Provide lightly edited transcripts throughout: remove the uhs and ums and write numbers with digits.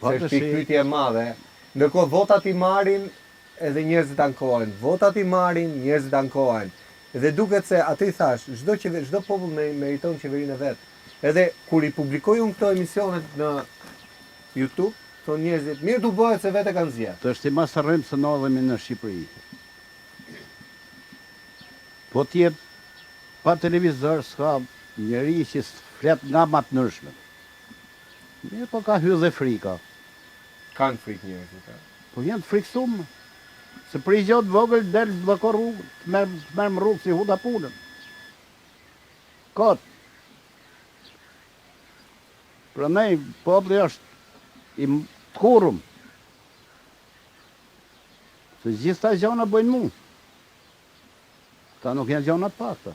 Se është pikpyetje e madhe. Ndërkohë votat I marrin edhe njerëzit ankohen. Votat I marrin, njerëzit ankohen. Dhe duket se atë I thash, çdo popull meriton qeverinë e vet. Edhe kur I publikoj unë këto emisionet në YouTube, thonë njerëzit, mirë du bëhet se vetë kanë zgjedhur. Të është I mas rrëmë se ndodhemi në Shqipëri. Po tjetë pa televizor s'ka njeri që flet nga matë nërshme. Mirë po ka hyrë dhe frika. Kanë frikë njerëzit. Po janë të friksumë. Se për I gjotë vogël del dhe ko rrugë, të merë më rrugë si huda punën. Kotë. Pra nej, popli është I të kurum. Se gjitha gjona bëjnë mu. Ta nuk janë gjona të pakta.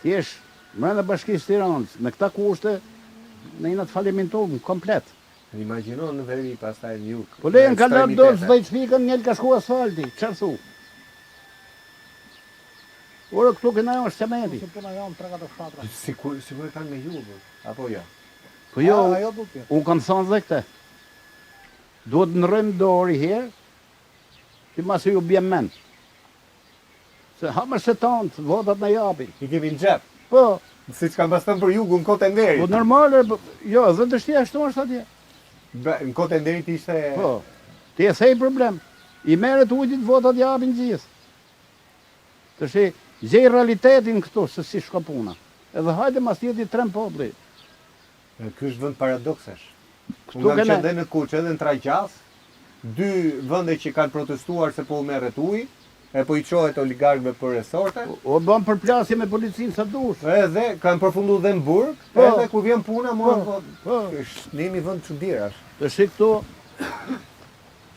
Thjesht, mrenda Bashkisë Tiranës, me këta kushte, në jena të falimentuar komplet. Imagjinon në veri, pastaj në jug. Po lejën ka lëmë dorë s'do I shpikën, njëllë ka shku asfalti, çfarë thu? Ora këtu këna jo është cementi. Se puna jam 3-4 fshatra. Sikur e kanë me jug, apo jo? Po jo, Ajo do të jetë. unë kam thënë dhe këte. Duhet në rëmë dorë I herë, që masë ju bjem mend. Se hamër se tantë, votat në japin. I kemi në xhep. Po, Si që kanë bastën për jugun, në kote nderit. po normale, jo, dhe të shtja ashtu është atje. Në kote nderit ishte... Po, ti e thej problem. I merret ujtit, votat japin gjithë. Të shi, gjej realitetin këtu, se si shko puna. Edhe hajde mas tjeti trem popli. Ky është vend paradoksesh. Këtu Unë kam kene- qenë edhe në Kuç, edhe në Traqas, 2 vende që kanë protestuar se po u merret ujë, e po I çohet oligarkëve për resorte, O bën përplasje me policinë sa dush. edhe kanë përfunduar dhe në Burg, Po. edhe kur vjen puna, Po. është jemi vend çuditërash. Të shi këtu,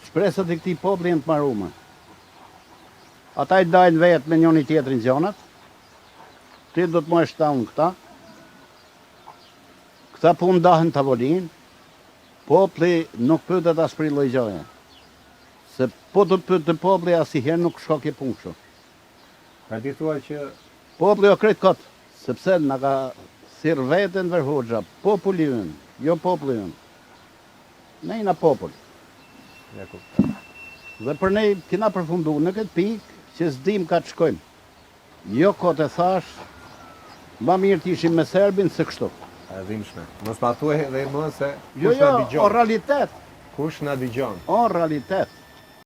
shpresat e këtij popli janë të marrume. Ata I dajnë vetë me njëri tjetrin gjonat, ti do të mojsh ta unë këta, këta po ndahen tavolinë, popli nuk pytet as për lloj gjoje. Se po të pyet popli asnjëherë nuk shko ke punë kështu. Ka di thua që Popli o kretë kotë, sepse na ka thirr veten ver hoxha, populli ynë, jo populli ynë. Ne jena popull. ja kuptoj. Dhe për ne kena përfundu në këtë pikë që s'dim ka të shkojmë. Jo kote thash, ma mirë t'ishim me Serbin se kështu. E dhimbshme. Mos ma thuaj edhe më se Jo, kush na jo, o dëgjon. realitet, Kush na dëgjon. o realitet.